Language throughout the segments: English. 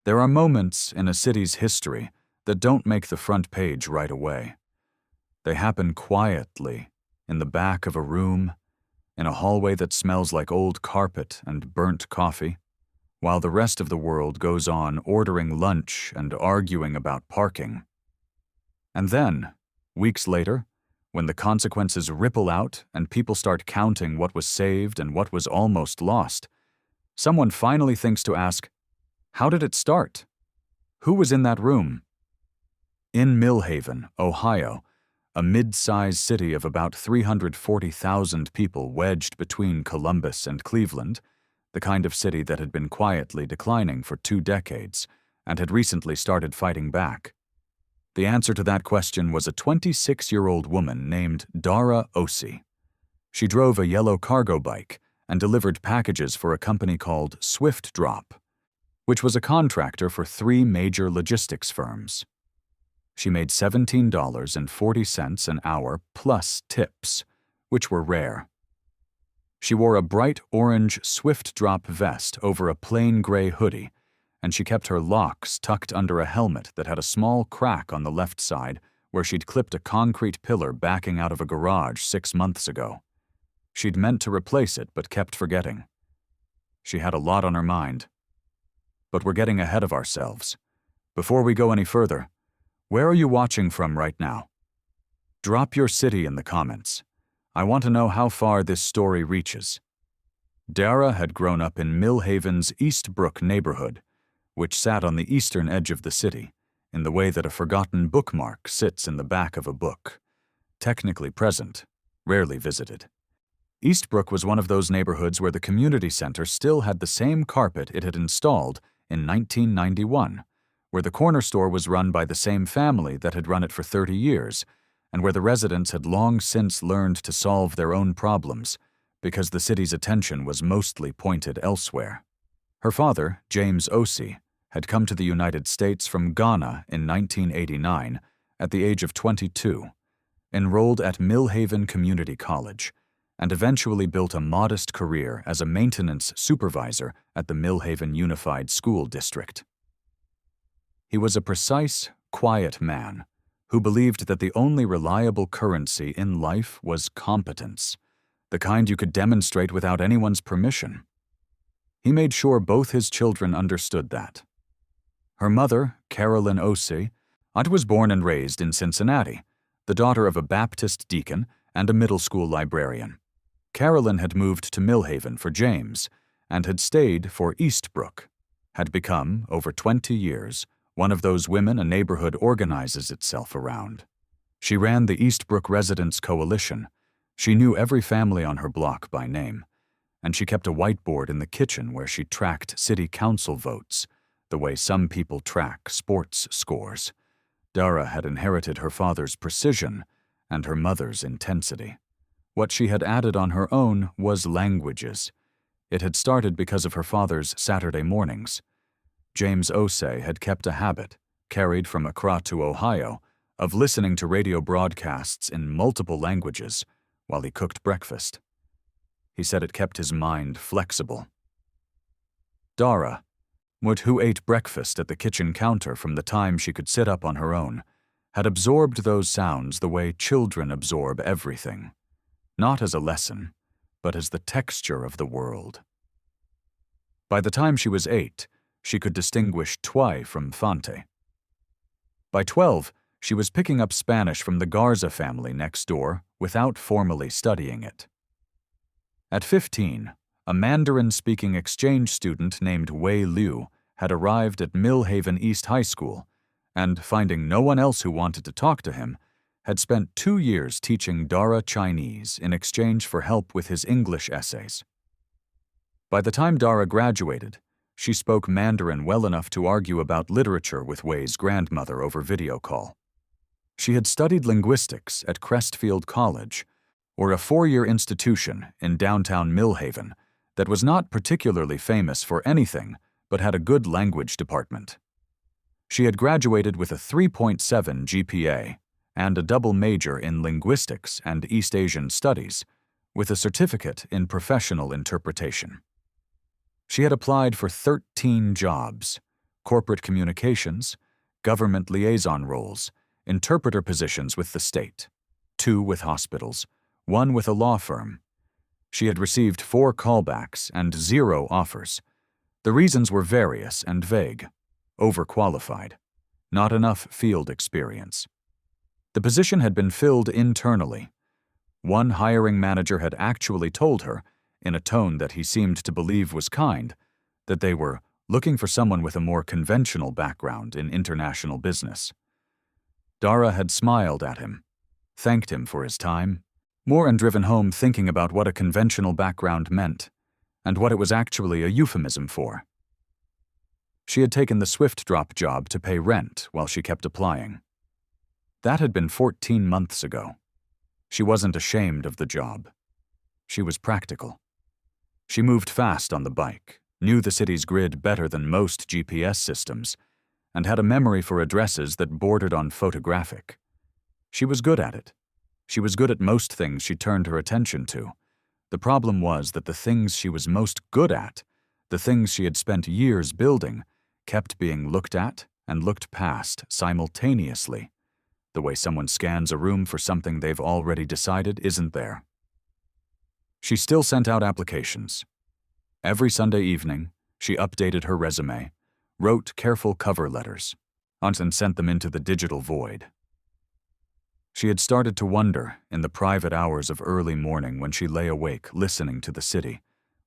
There are moments in a city's history that don't make the front page right away. They happen quietly, in the back of a room, in a hallway that smells like old carpet and burnt coffee, while the rest of the world goes on ordering lunch and arguing about parking. And then, weeks later, when the consequences ripple out and people start counting what was saved and what was almost lost, someone finally thinks to ask, how did it start? Who was in that room? In Millhaven, Ohio, a mid-sized city of about 340,000 people wedged between Columbus and Cleveland, the kind of city that had been quietly declining for 2 decades and had recently started fighting back. The answer to that question was a 26-year-old woman named Dara Osei. She drove a yellow cargo bike and delivered packages for a company called Swift Drop, which was a contractor for 3 major logistics firms. She made $17.40 an hour plus tips, which were rare. She wore a bright orange Swift Drop vest over a plain gray hoodie, and she kept her locks tucked under a helmet that had a small crack on the left side where she'd clipped a concrete pillar backing out of a garage 6 months ago. She'd meant to replace it but kept forgetting. She had a lot on her mind. But we're getting ahead of ourselves. Before we go any further, where are you watching from right now? Drop your city in the comments. I want to know how far this story reaches. Dara had grown up in Millhaven's Eastbrook neighborhood, which sat on the eastern edge of the city, in the way that a forgotten bookmark sits in the back of a book. Technically present, rarely visited. Eastbrook was one of those neighborhoods where the community center still had the same carpet it had installed in 1991, where the corner store was run by the same family that had run it for 30 years, and where the residents had long since learned to solve their own problems because the city's attention was mostly pointed elsewhere. Her father, James Osei, had come to the United States from Ghana in 1989 at the age of 22, enrolled at Millhaven Community College, and eventually built a modest career as a maintenance supervisor at the Millhaven Unified School District. He was a precise, quiet man who believed that the only reliable currency in life was competence, the kind you could demonstrate without anyone's permission. He made sure both his children understood that. Her mother, Carolyn Osei, was born and raised in Cincinnati, the daughter of a Baptist deacon and a middle school librarian. Carolyn had moved to Millhaven for James and had stayed for Eastbrook, had become, over 20 years, one of those women a neighborhood organizes itself around. She ran the Eastbrook Residents Coalition. She knew every family on her block by name, and she kept a whiteboard in the kitchen where she tracked city council votes, the way some people track sports scores. Dara had inherited her father's precision and her mother's intensity. What she had added on her own was languages. It had started because of her father's Saturday mornings. James Osei had kept a habit, carried from Accra to Ohio, of listening to radio broadcasts in multiple languages while he cooked breakfast. He said it kept his mind flexible. Dara, who ate breakfast at the kitchen counter from the time she could sit up on her own, had absorbed those sounds the way children absorb everything, not as a lesson, but as the texture of the world. By the time she was 8, she could distinguish toi from fante. By 12, she was picking up Spanish from the Garza family next door without formally studying it. At 15, a Mandarin-speaking exchange student named Wei Liu had arrived at Millhaven East High School and, finding no one else who wanted to talk to him, had spent 2 years teaching Dara Chinese in exchange for help with his English essays. By the time Dara graduated, she spoke Mandarin well enough to argue about literature with Wei's grandmother over video call. She had studied linguistics at Crestfield College, or a 4-year institution in downtown Millhaven that was not particularly famous for anything but had a good language department. She had graduated with a 3.7 GPA and a double major in linguistics and East Asian studies, with a certificate in professional interpretation. She had applied for 13 jobs, corporate communications, government liaison roles, interpreter positions with the state, 2 with hospitals, 1 with a law firm. She had received 4 callbacks and 0 offers. The reasons were various and vague. Overqualified. Not enough field experience. The position had been filled internally. One hiring manager had actually told her, in a tone that he seemed to believe was kind, that they were looking for someone with a more conventional background in international business. Dara had smiled at him, thanked him for his time, more and driven home thinking about what a conventional background meant, and what it was actually a euphemism for. She had taken the Swift Drop job to pay rent while she kept applying. That had been 14 months ago. She wasn't ashamed of the job. She was practical. She moved fast on the bike, knew the city's grid better than most GPS systems, and had a memory for addresses that bordered on photographic. She was good at it. She was good at most things she turned her attention to. The problem was that the things she was most good at, the things she had spent years building, kept being looked at and looked past simultaneously, the way someone scans a room for something they've already decided isn't there. She still sent out applications. Every Sunday evening, she updated her resume, wrote careful cover letters, and sent them into the digital void. She had started to wonder, in the private hours of early morning when she lay awake listening to the city,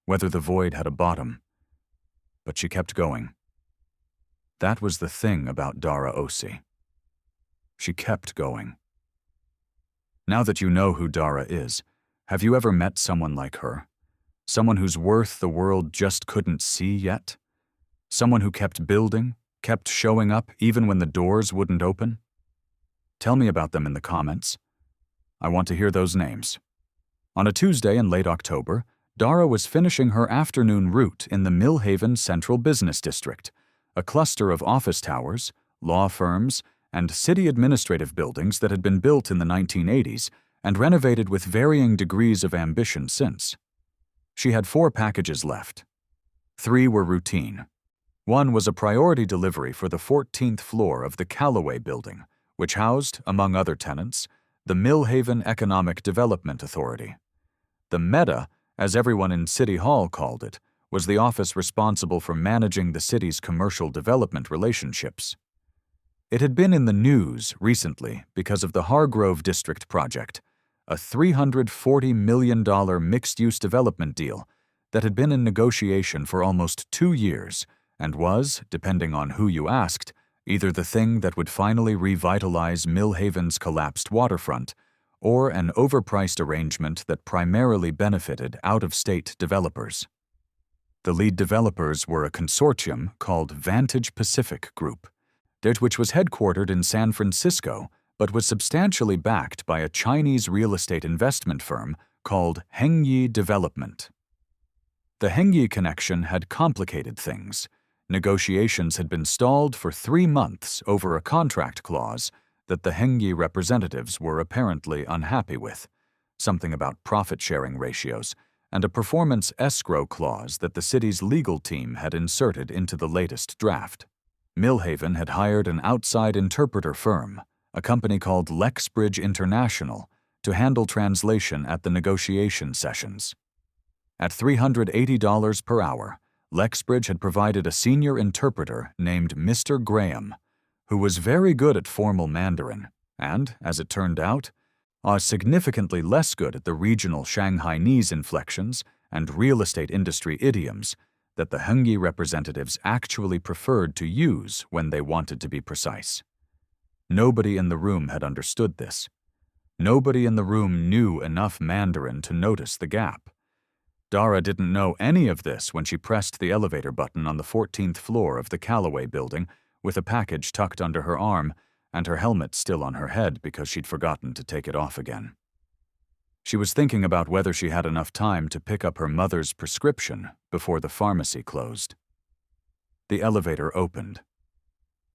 whether the void had a bottom. But she kept going. That was the thing about Dara Osei. She kept going. Now that you know who Dara is, have you ever met someone like her? Someone whose worth the world just couldn't see yet? Someone who kept building, kept showing up even when the doors wouldn't open? Tell me about them in the comments. I want to hear those names. On a Tuesday in late October, Dara was finishing her afternoon route in the Millhaven Central Business District, a cluster of office towers, law firms, and city administrative buildings that had been built in the 1980s and renovated with varying degrees of ambition since. She had 4 packages left. 3 were routine. 1 was a priority delivery for the 14th floor of the Callaway building, which housed, among other tenants, the Millhaven Economic Development Authority. The Meta, as everyone in City Hall called it, was the office responsible for managing the city's commercial development relationships. It had been in the news recently because of the Hargrove District project, a $340 million mixed-use development deal that had been in negotiation for almost 2 years and was, depending on who you asked, either the thing that would finally revitalize Millhaven's collapsed waterfront or an overpriced arrangement that primarily benefited out-of-state developers. The lead developers were a consortium called Vantage Pacific Group, which was headquartered in San Francisco but was substantially backed by a Chinese real estate investment firm called Hengyi Development. The Hengyi connection had complicated things. Negotiations had been stalled for 3 months over a contract clause that the Hengyi representatives were apparently unhappy with, something about profit-sharing ratios, and a performance escrow clause that the city's legal team had inserted into the latest draft. Millhaven had hired an outside interpreter firm, a company called Lexbridge International, to handle translation at the negotiation sessions. At $380 per hour, Lexbridge had provided a senior interpreter named Mr. Graham, who was very good at formal Mandarin and, as it turned out, significantly less good at the regional Shanghainese inflections and real estate industry idioms that the Hengyi representatives actually preferred to use when they wanted to be precise. Nobody in the room had understood this. Nobody in the room knew enough Mandarin to notice the gap. Dara didn't know any of this when she pressed the elevator button on the 14th floor of the Callaway building with a package tucked under her arm and her helmet still on her head because she'd forgotten to take it off again. She was thinking about whether she had enough time to pick up her mother's prescription before the pharmacy closed. The elevator opened.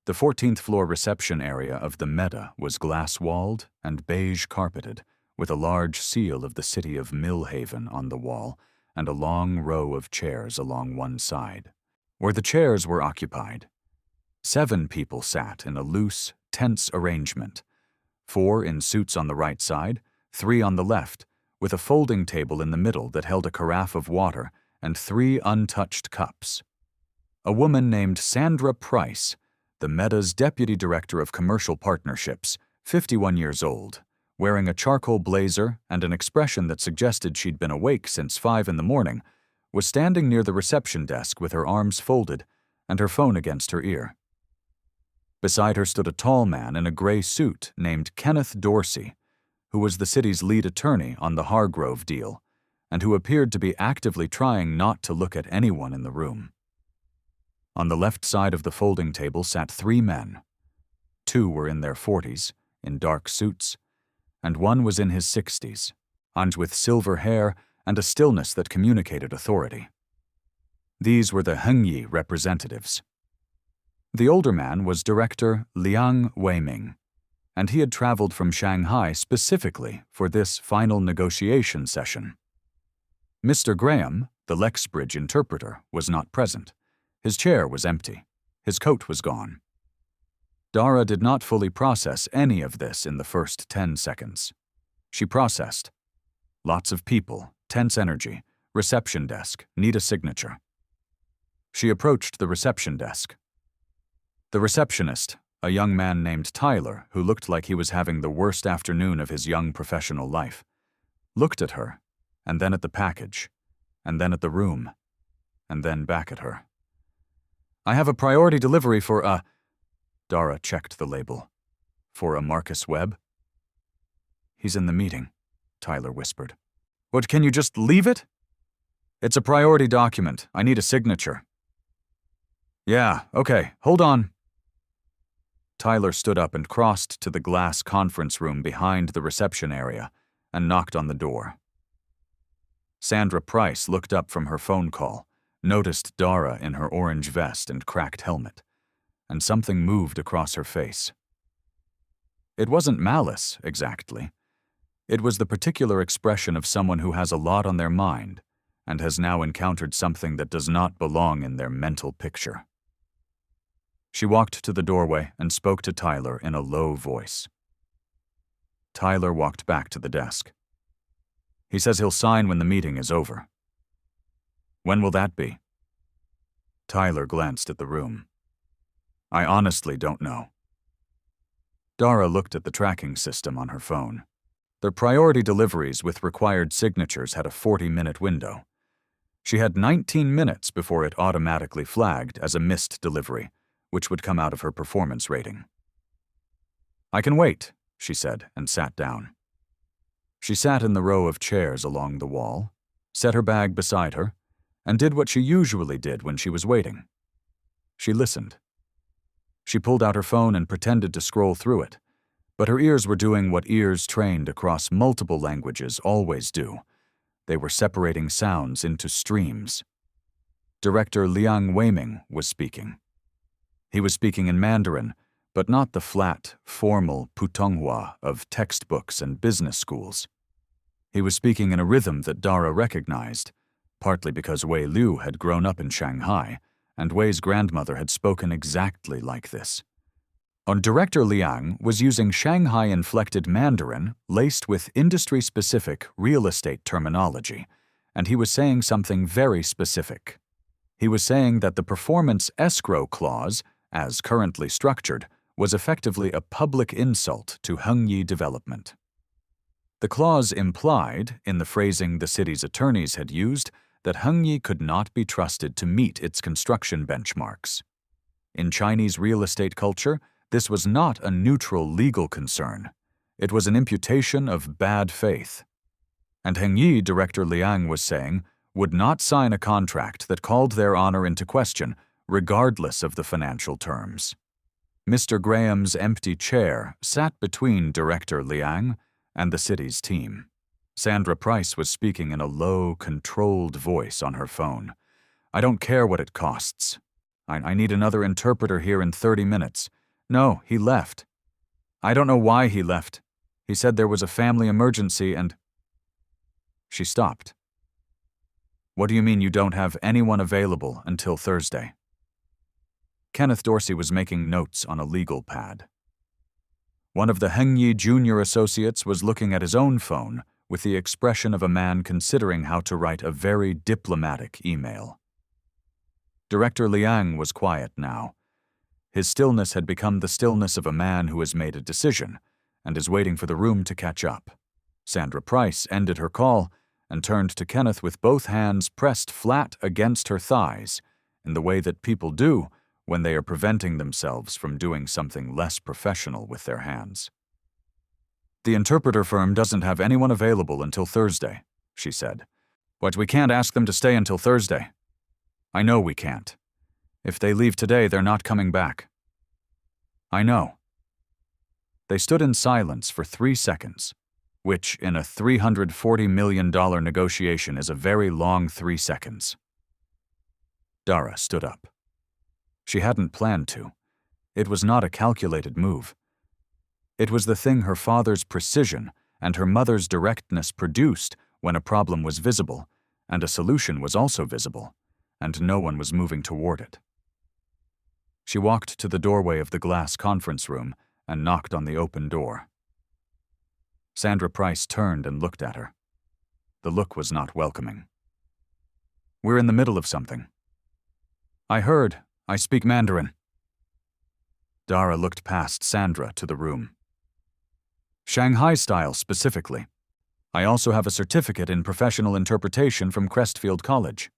The 14th floor reception area of the Meta was glass-walled and beige carpeted, with a large seal of the city of Millhaven on the wall and a long row of chairs along one side. Where the chairs were occupied, 7 people sat in a loose, tense arrangement. 4 in suits on the right side, 3 on the left, with a folding table in the middle that held a carafe of water and 3 untouched cups. A woman named Sandra Price, the Meta's Deputy Director of Commercial Partnerships, 51 years old, wearing a charcoal blazer and an expression that suggested she'd been awake since 5 in the morning, was standing near the reception desk with her arms folded and her phone against her ear. Beside her stood a tall man in a gray suit named Kenneth Dorsey, who was the city's lead attorney on the Hargrove deal, and who appeared to be actively trying not to look at anyone in the room. On the left side of the folding table sat 3 men. 2 were in their 40s, in dark suits, and 1 was in his 60s, and with silver hair and a stillness that communicated authority. These were the Hengyi representatives. The older man was Director Liang Weiming, and he had traveled from Shanghai specifically for this final negotiation session. Mr. Graham, the Lexbridge interpreter, was not present. His chair was empty. His coat was gone. Dara did not fully process any of this in the first 10 seconds. She processed. Lots of people, tense energy, reception desk, need a signature. She approached the reception desk. The receptionist, a young man named Tyler, who looked like he was having the worst afternoon of his young professional life, looked at her, and then at the package, and then at the room, and then back at her. "I have a priority delivery for a..." Dara checked the label. "For a Marcus Webb?" "He's in the meeting," Tyler whispered. "What, can you just leave it?" "It's a priority document. I need a signature." "Yeah, okay, hold on." Tyler stood up and crossed to the glass conference room behind the reception area and knocked on the door. Sandra Price looked up from her phone call, noticed Dara in her orange vest and cracked helmet, and something moved across her face. It wasn't malice, exactly. It was the particular expression of someone who has a lot on their mind and has now encountered something that does not belong in their mental picture. She walked to the doorway and spoke to Tyler in a low voice. Tyler walked back to the desk. "He says he'll sign when the meeting is over." "When will that be?" Tyler glanced at the room. "I honestly don't know." Dara looked at the tracking system on her phone. Their priority deliveries with required signatures had a 40-minute window. She had 19 minutes before it automatically flagged as a missed delivery, which would come out of her performance rating. "I can wait," she said, and sat down. She sat in the row of chairs along the wall, set her bag beside her, and did what she usually did when she was waiting. She listened. She pulled out her phone and pretended to scroll through it, but her ears were doing what ears trained across multiple languages always do. They were separating sounds into streams. Director Liang Weiming was speaking. He was speaking in Mandarin, but not the flat, formal Putonghua of textbooks and business schools. He was speaking in a rhythm that Dara recognized, partly because Wei Liu had grown up in Shanghai, and Wei's grandmother had spoken exactly like this. Director Liang was using Shanghai-inflected Mandarin laced with industry-specific real estate terminology, and he was saying something very specific. He was saying that the performance escrow clause, as currently structured, was effectively a public insult to Hengyi development. The clause implied, in the phrasing the city's attorneys had used, that Hengyi could not be trusted to meet its construction benchmarks. In Chinese real estate culture, this was not a neutral legal concern. It was an imputation of bad faith. And Hengyi, Director Liang was saying, would not sign a contract that called their honor into question, regardless of the financial terms. Mr. Graham's empty chair sat between Director Liang and the city's team. Sandra Price was speaking in a low, controlled voice on her phone. "I don't care what it costs. I need another interpreter here in 30 minutes. No, he left. I don't know why he left. He said there was a family emergency and..." She stopped. "What do you mean you don't have anyone available until Thursday?" Kenneth Dorsey was making notes on a legal pad. One of the Hengyi junior associates was looking at his own phone with the expression of a man considering how to write a very diplomatic email. Director Liang was quiet now. His stillness had become the stillness of a man who has made a decision and is waiting for the room to catch up. Sandra Price ended her call and turned to Kenneth with both hands pressed flat against her thighs in the way that people do when they are preventing themselves from doing something less professional with their hands. "The interpreter firm doesn't have anyone available until Thursday," she said. "But we can't ask them to stay until Thursday. I know we can't. If they leave today, they're not coming back." "I know." They stood in silence for 3 seconds, which in a $340 million negotiation is a very long 3 seconds. Dara stood up. She hadn't planned to. It was not a calculated move. It was the thing her father's precision and her mother's directness produced when a problem was visible, and a solution was also visible, and no one was moving toward it. She walked to the doorway of the glass conference room and knocked on the open door. Sandra Price turned and looked at her. The look was not welcoming. "We're in the middle of something." "I heard. I speak Mandarin." Dara looked past Sandra to the room. "Shanghai style specifically. I also have a certificate in professional interpretation from Crestfield College."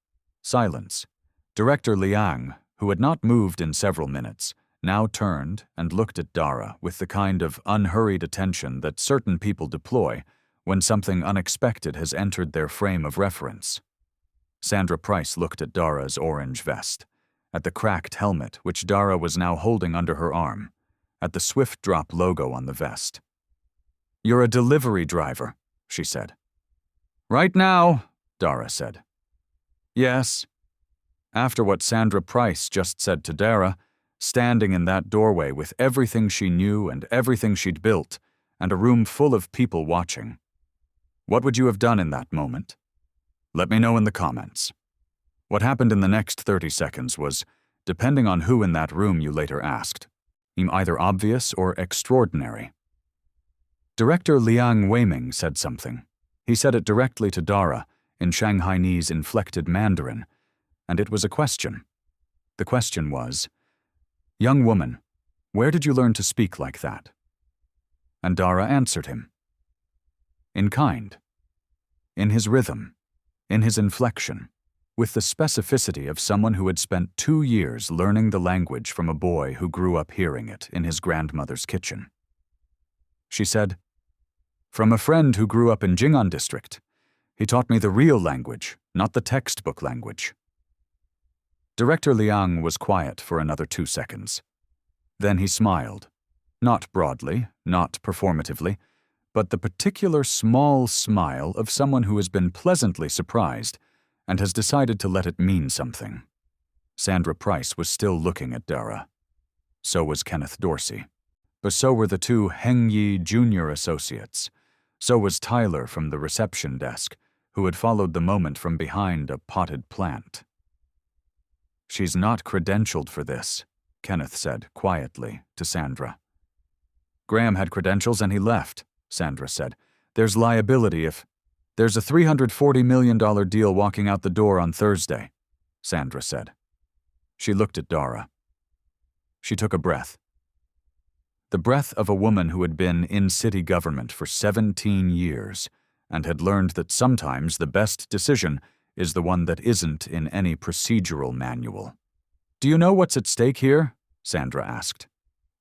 Silence. Director Liang, who had not moved in several minutes, now turned and looked at Dara with the kind of unhurried attention that certain people deploy when something unexpected has entered their frame of reference. Sandra Price looked at Dara's orange vest, at the cracked helmet which Dara was now holding under her arm, at the Swift Drop logo on the vest. "You're a delivery driver," she said. "Right now," Dara said. "Yes." After what Sandra Price just said to Dara, standing in that doorway with everything she knew and everything she'd built, and a room full of people watching. What would you have done in that moment? Let me know in the comments. What happened in the next 30 seconds was, depending on who in that room you later asked, either obvious or extraordinary. Director Liang Weiming said something. He said it directly to Dara in Shanghainese inflected Mandarin, and it was a question. The question was, "Young woman, where did you learn to speak like that?" And Dara answered him. In kind, in his rhythm, in his inflection, with the specificity of someone who had spent 2 years learning the language from a boy who grew up hearing it in his grandmother's kitchen. She said, "From a friend who grew up in Jing'an district. He taught me the real language, not the textbook language." Director Liang was quiet for another 2 seconds. Then he smiled, not broadly, not performatively, but the particular small smile of someone who has been pleasantly surprised and has decided to let it mean something. Sandra Price was still looking at Dara. So was Kenneth Dorsey. But so were the 2 Hengyi junior associates. So was Tyler from the reception desk, who had followed the moment from behind a potted plant. "She's not credentialed for this," Kenneth said quietly to Sandra. "Graham had credentials and he left," Sandra said. "There's liability if—" "There's a $340 million deal walking out the door on Thursday," Sandra said. She looked at Dara. She took a breath. The breath of a woman who had been in city government for 17 years and had learned that sometimes the best decision is the one that isn't in any procedural manual. "Do you know what's at stake here?" Sandra asked.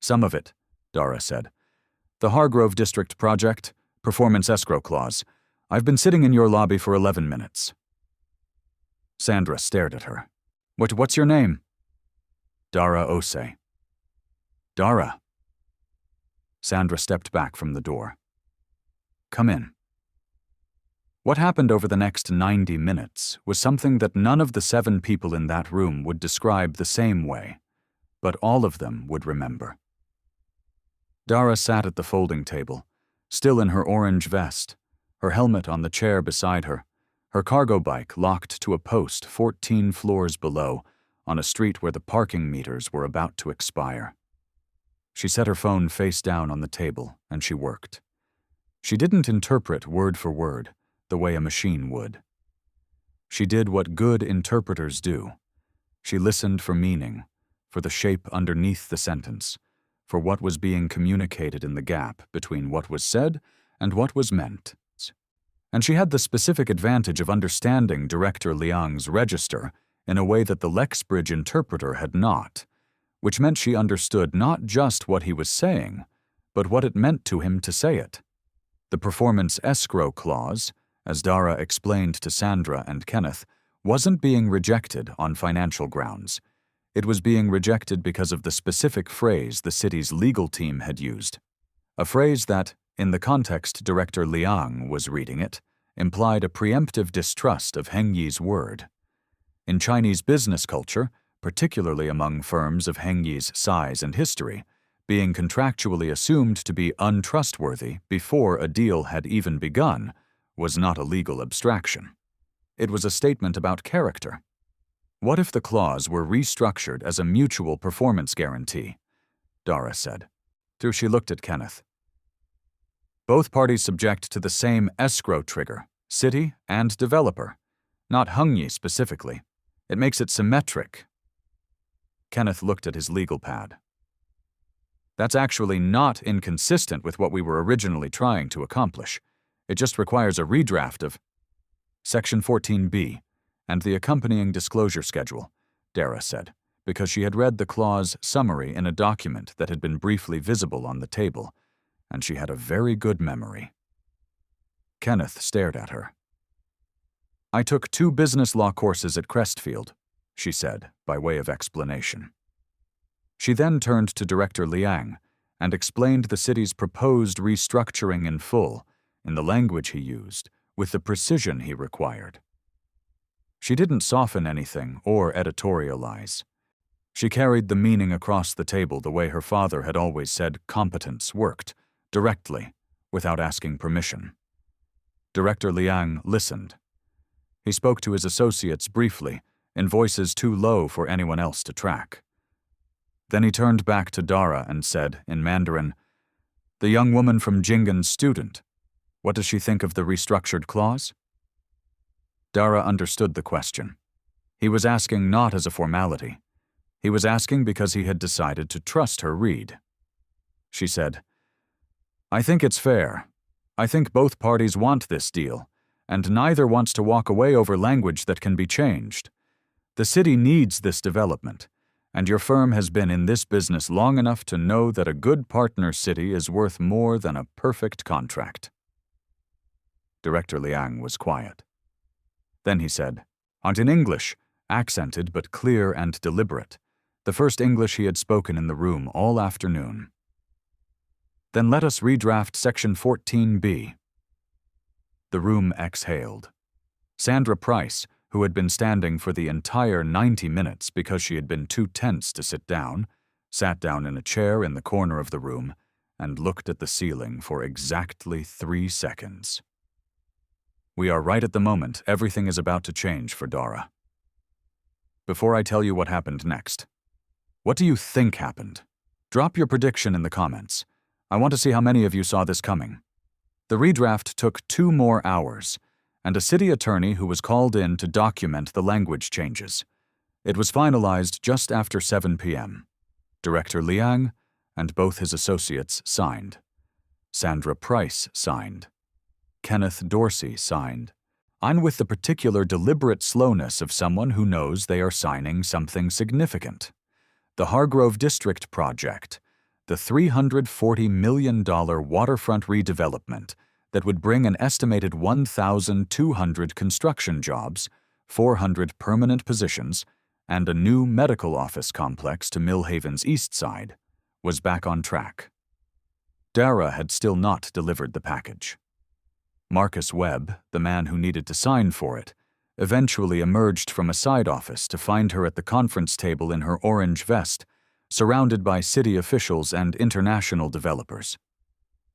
"Some of it," Dara said. "The Hargrove District project, performance escrow clause. I've been sitting in your lobby for 11 minutes. Sandra stared at her. What's your name?" "Dara Osei." "Dara." Sandra stepped back from the door. "Come in." What happened over the next 90 minutes was something that none of the 7 people in that room would describe the same way, but all of them would remember. Dara sat at the folding table, still in her orange vest, her helmet on the chair beside her, her cargo bike locked to a post 14 floors below, on a street where the parking meters were about to expire. She set her phone face down on the table, and she worked. She didn't interpret word for word, the way a machine would. She did what good interpreters do. She listened for meaning, for the shape underneath the sentence, for what was being communicated in the gap between what was said and what was meant. And she had the specific advantage of understanding Director Liang's register in a way that the Lexbridge interpreter had not, which meant she understood not just what he was saying, but what it meant to him to say it. The performance escrow clause, as Dara explained to Sandra and Kenneth, wasn't being rejected on financial grounds. It was being rejected because of the specific phrase the city's legal team had used. A phrase that, in the context Director Liang was reading it, implied a preemptive distrust of Heng Yi's word. In Chinese business culture, particularly among firms of Heng Yi's size and history, being contractually assumed to be untrustworthy before a deal had even begun was not a legal abstraction. It was a statement about character. What if the clause were restructured as a mutual performance guarantee? Dara said. She looked at Kenneth. Both parties subject to the same escrow trigger, city and developer, not Heng Yi specifically. It makes it symmetric. Kenneth looked at his legal pad. That's actually not inconsistent with what we were originally trying to accomplish. It just requires a redraft of Section 14b and the accompanying disclosure schedule, Dara said, because she had read the clause summary in a document that had been briefly visible on the table, and she had a very good memory. Kenneth stared at her. I took 2 business law courses at Crestfield, she said, by way of explanation. She then turned to Director Liang and explained the city's proposed restructuring in full, in the language he used, with the precision he required. She didn't soften anything or editorialize. She carried the meaning across the table the way her father had always said competence worked, directly, without asking permission. Director Liang listened. He spoke to his associates briefly, in voices too low for anyone else to track. Then he turned back to Dara and said, in Mandarin, "The young woman from Jingan's student, what does she think of the restructured clause?" Dara understood the question. He was asking not as a formality. He was asking because he had decided to trust her read. She said, "I think it's fair. I think both parties want this deal, and neither wants to walk away over language that can be changed. The city needs this development, and your firm has been in this business long enough to know that a good partner city is worth more than a perfect contract." Director Liang was quiet. Then he said, and in English, accented but clear and deliberate, the first English he had spoken in the room all afternoon. "Then let us redraft Section 14b. The room exhaled. Sandra Price, who had been standing for the entire 90 minutes because she had been too tense to sit down, sat down in a chair in the corner of the room and looked at the ceiling for exactly 3 seconds. We are right at the moment everything is about to change for Dara. Before I tell you what happened next, what do you think happened? Drop your prediction in the comments. I want to see how many of you saw this coming. The redraft took 2 more hours, and a city attorney who was called in to document the language changes. It was finalized just after 7 p.m. Director Liang and both his associates signed. Sandra Price signed. Kenneth Dorsey signed. And with the particular deliberate slowness of someone who knows they are signing something significant. The Hargrove District Project, the $340 million waterfront redevelopment that would bring an estimated 1,200 construction jobs, 400 permanent positions, and a new medical office complex to Millhaven's east side, was back on track. Dara had still not delivered the package. Marcus Webb, the man who needed to sign for it, eventually emerged from a side office to find her at the conference table in her orange vest, surrounded by city officials and international developers.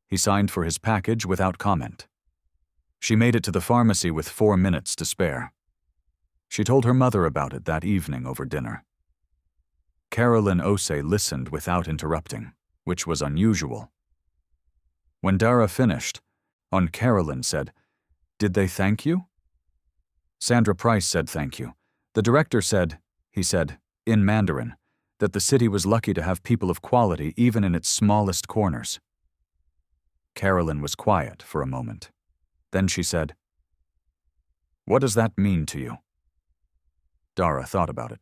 He signed for his package without comment. She made it to the pharmacy with 4 minutes to spare. She told her mother about it that evening over dinner. Carolyn Osei listened without interrupting, which was unusual. When Dara finished, Aunt Carolyn said, "Did they thank you?" Sandra Price said thank you. The director said, he said, in Mandarin, that the city was lucky to have people of quality even in its smallest corners. Carolyn was quiet for a moment. Then she said, "What does that mean to you?" Dara thought about it.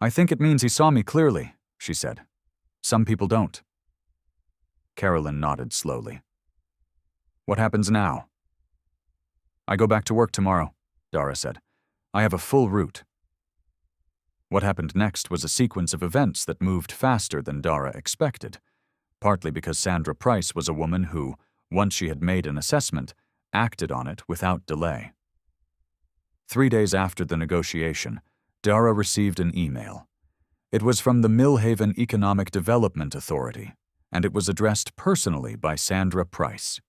"I think it means he saw me clearly," she said. "Some people don't." Carolyn nodded slowly. "What happens now?" "I go back to work tomorrow," Dara said. "I have a full route." What happened next was a sequence of events that moved faster than Dara expected, partly because Sandra Price was a woman who, once she had made an assessment, acted on it without delay. 3 days after the negotiation, Dara received an email. It was from the Millhaven Economic Development Authority, and it was addressed personally by Sandra Price.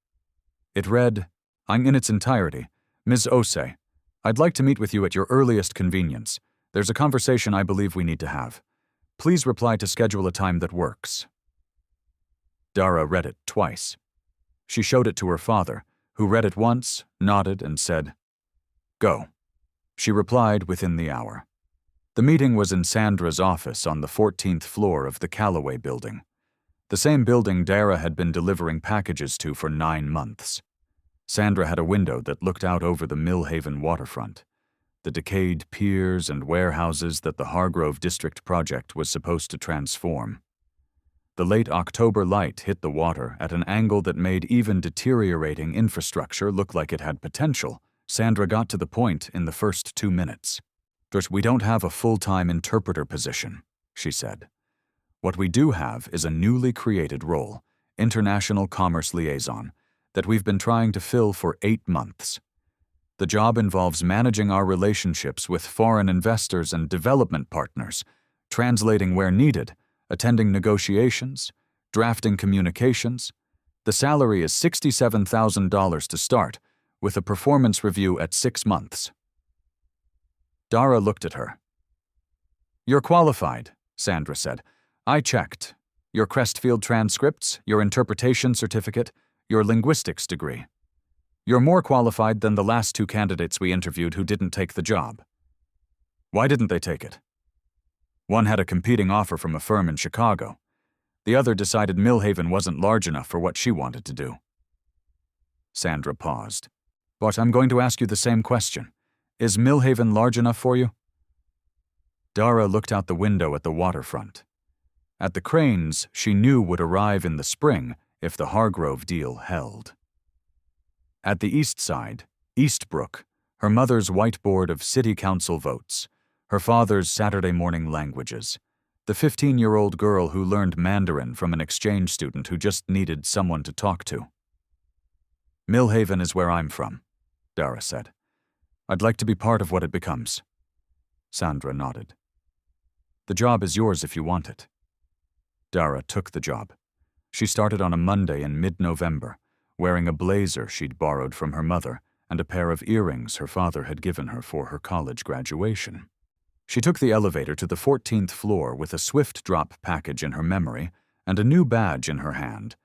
It read, "I'm in its entirety. Ms. Osei, I'd like to meet with you at your earliest convenience. There's a conversation I believe we need to have. Please reply to schedule a time that works." Dara read it twice. She showed it to her father, who read it once, nodded, and said, "Go." She replied within the hour. The meeting was in Sandra's office on the 14th floor of the Callaway building, the same building Dara had been delivering packages to for 9 months. Sandra had a window that looked out over the Millhaven waterfront, the decayed piers and warehouses that the Hargrove District project was supposed to transform. The late October light hit the water at an angle that made even deteriorating infrastructure look like it had potential. Sandra got to the point in the first 2 minutes. "We don't have a full-time interpreter position," she said. "What we do have is a newly created role, International Commerce Liaison, that we've been trying to fill for 8 months. The job involves managing our relationships with foreign investors and development partners, translating where needed, attending negotiations, drafting communications. The salary is $67,000 to start, with a performance review at 6 months. Dara looked at her. "You're qualified," Sandra said. "I checked. Your Crestfield transcripts, your interpretation certificate, your linguistics degree. You're more qualified than the last 2 candidates we interviewed who didn't take the job." "Why didn't they take it?" "One had a competing offer from a firm in Chicago. The other decided Millhaven wasn't large enough for what she wanted to do." Sandra paused. "But I'm going to ask you the same question. Is Millhaven large enough for you?" Dara looked out the window at the waterfront. At the cranes she knew would arrive in the spring if the Hargrove deal held. At the east side, Eastbrook, her mother's whiteboard of city council votes, her father's Saturday morning languages, the 15-year-old girl who learned Mandarin from an exchange student who just needed someone to talk to. "Millhaven is where I'm from," Dara said. "I'd like to be part of what it becomes." Sandra nodded. "The job is yours if you want it." Dara took the job. She started on a Monday in mid-November, wearing a blazer she'd borrowed from her mother and a pair of earrings her father had given her for her college graduation. She took the elevator to the 14th floor with a swift drop package in her memory and a new badge in her hand,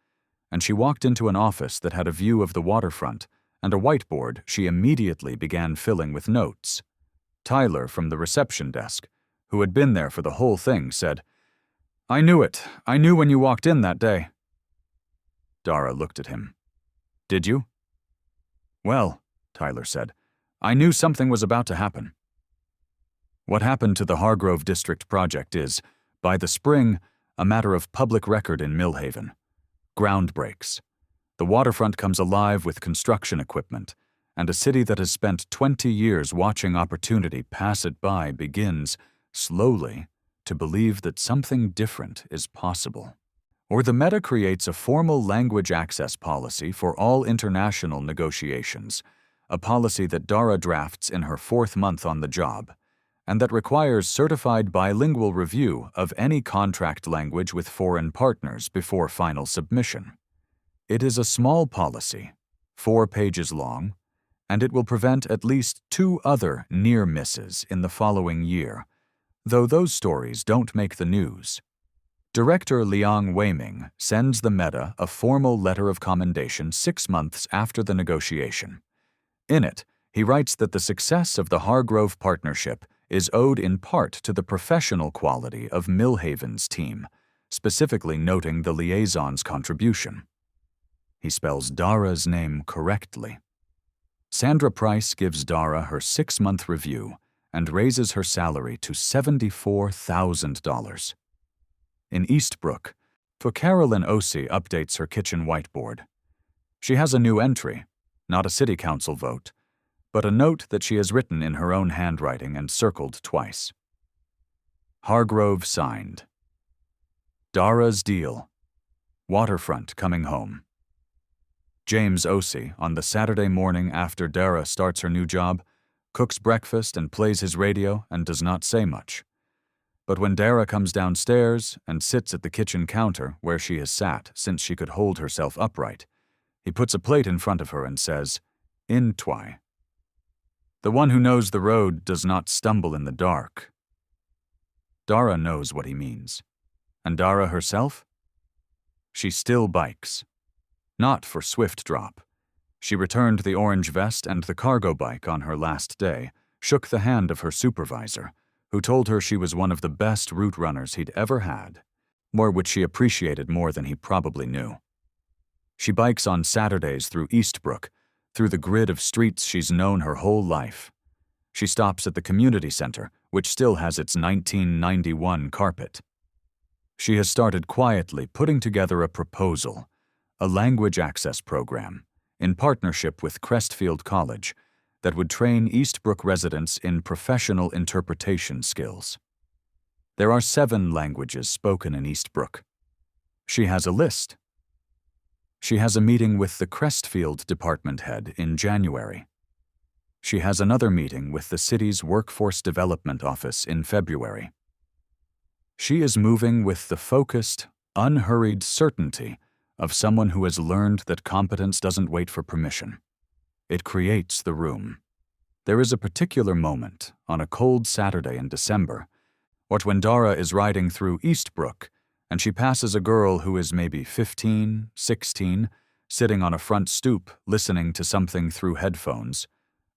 and she walked into an office that had a view of the waterfront and a whiteboard she immediately began filling with notes. Tyler from the reception desk, who had been there for the whole thing, said, "I knew it. I knew when you walked in that day." Dara looked at him. "Did you?" "Well," Tyler said, "I knew something was about to happen." What happened to the Hargrove District project is, by the spring, a matter of public record in Millhaven. Ground breaks. The waterfront comes alive with construction equipment, and a city that has spent 20 years watching opportunity pass it by begins, slowly, to believe that something different is possible. Or the Meta creates a formal language access policy for all international negotiations, a policy that Dara drafts in her 4th month on the job, and that requires certified bilingual review of any contract language with foreign partners before final submission. It is a small policy, 4 pages long, and it will prevent at least 2 other near misses in the following year, though those stories don't make the news. Director Liang Weiming sends the Meta a formal letter of commendation 6 months after the negotiation. In it, he writes that the success of the Hargrove partnership is owed in part to the professional quality of Millhaven's team, specifically noting the liaison's contribution. He spells Dara's name correctly. Sandra Price gives Dara her 6-month review and raises her salary to $74,000. In Eastbrook, Carolyn Osei updates her kitchen whiteboard. She has a new entry, not a city council vote, but a note that she has written in her own handwriting and circled twice. Hargrove signed. Dara's deal. Waterfront coming home. James Osei, on the Saturday morning after Dara starts her new job, cooks breakfast and plays his radio and does not say much. But when Dara comes downstairs and sits at the kitchen counter where she has sat since she could hold herself upright, he puts a plate in front of her and says, "In twy." The one who knows the road does not stumble in the dark. Dara knows what he means. And Dara herself? She still bikes. Not for swift drop. She returned the orange vest and the cargo bike on her last day, shook the hand of her supervisor, who told her she was one of the best route runners he'd ever had, which she appreciated more than he probably knew. She bikes on Saturdays through Eastbrook, through the grid of streets she's known her whole life. She stops at the community center, which still has its 1991 carpet. She has started quietly putting together a proposal, a language access program, in partnership with Crestfield College, that would train Eastbrook residents in professional interpretation skills. There are 7 languages spoken in Eastbrook. She has a list. She has a meeting with the Crestfield department head in January. She has another meeting with the city's Workforce Development Office in February. She is moving with the focused, unhurried certainty of someone who has learned that competence doesn't wait for permission. It creates the room. There is a particular moment, on a cold Saturday in December, or when Dara is riding through Eastbrook and she passes a girl who is maybe 15, 16, sitting on a front stoop listening to something through headphones,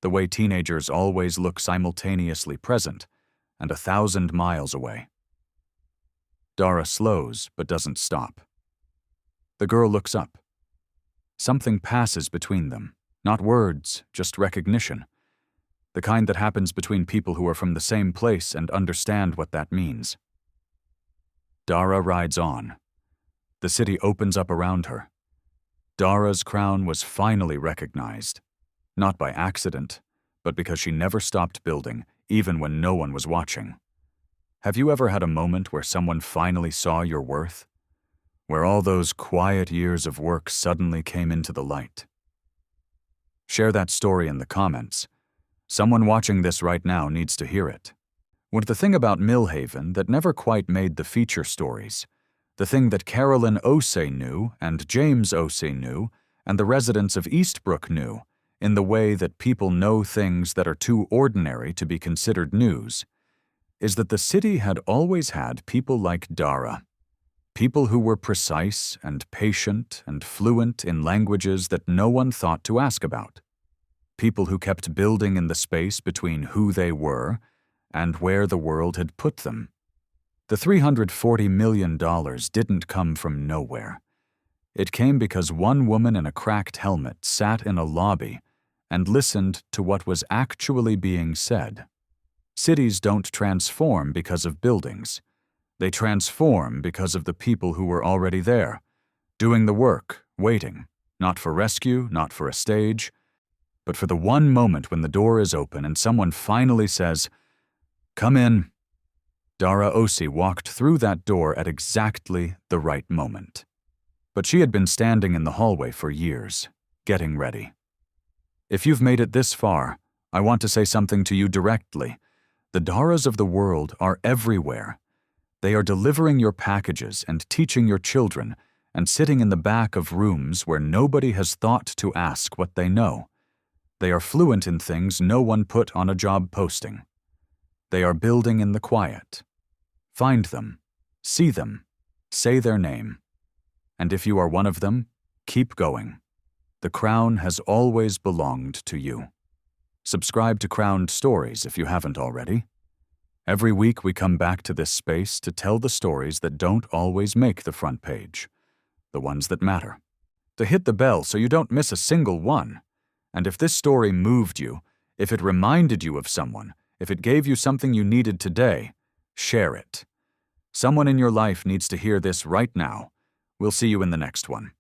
the way teenagers always look simultaneously present and 1,000 miles away. Dara slows but doesn't stop. The girl looks up. Something passes between them. Not words, just recognition. The kind that happens between people who are from the same place and understand what that means. Dara rides on. The city opens up around her. Dara's crown was finally recognized. Not by accident, but because she never stopped building, even when no one was watching. Have you ever had a moment where someone finally saw your worth? Where all those quiet years of work suddenly came into the light? Share that story in the comments. Someone watching this right now needs to hear it. What the thing about Millhaven that never quite made the feature stories, the thing that Carolyn Osei knew and James Osei knew and the residents of Eastbrook knew, in the way that people know things that are too ordinary to be considered news, is that the city had always had people like Dara. People who were precise and patient and fluent in languages that no one thought to ask about. People who kept building in the space between who they were and where the world had put them. The $340 million didn't come from nowhere. It came because one woman in a cracked helmet sat in a lobby and listened to what was actually being said. Cities don't transform because of buildings. They transform because of the people who were already there, doing the work, waiting, not for rescue, not for a stage, but for the one moment when the door is open and someone finally says, "Come in." Dara Osei walked through that door at exactly the right moment. But she had been standing in the hallway for years, getting ready. If you've made it this far, I want to say something to you directly. The Daras of the world are everywhere. They are delivering your packages and teaching your children and sitting in the back of rooms where nobody has thought to ask what they know. They are fluent in things no one put on a job posting. They are building in the quiet. Find them, see them, say their name. And if you are one of them, keep going. The crown has always belonged to you. Subscribe to Crowned Stories if you haven't already. Every week we come back to this space to tell the stories that don't always make the front page, the ones that matter. To hit the bell so you don't miss a single one. And if this story moved you, if it reminded you of someone, if it gave you something you needed today, share it. Someone in your life needs to hear this right now. We'll see you in the next one.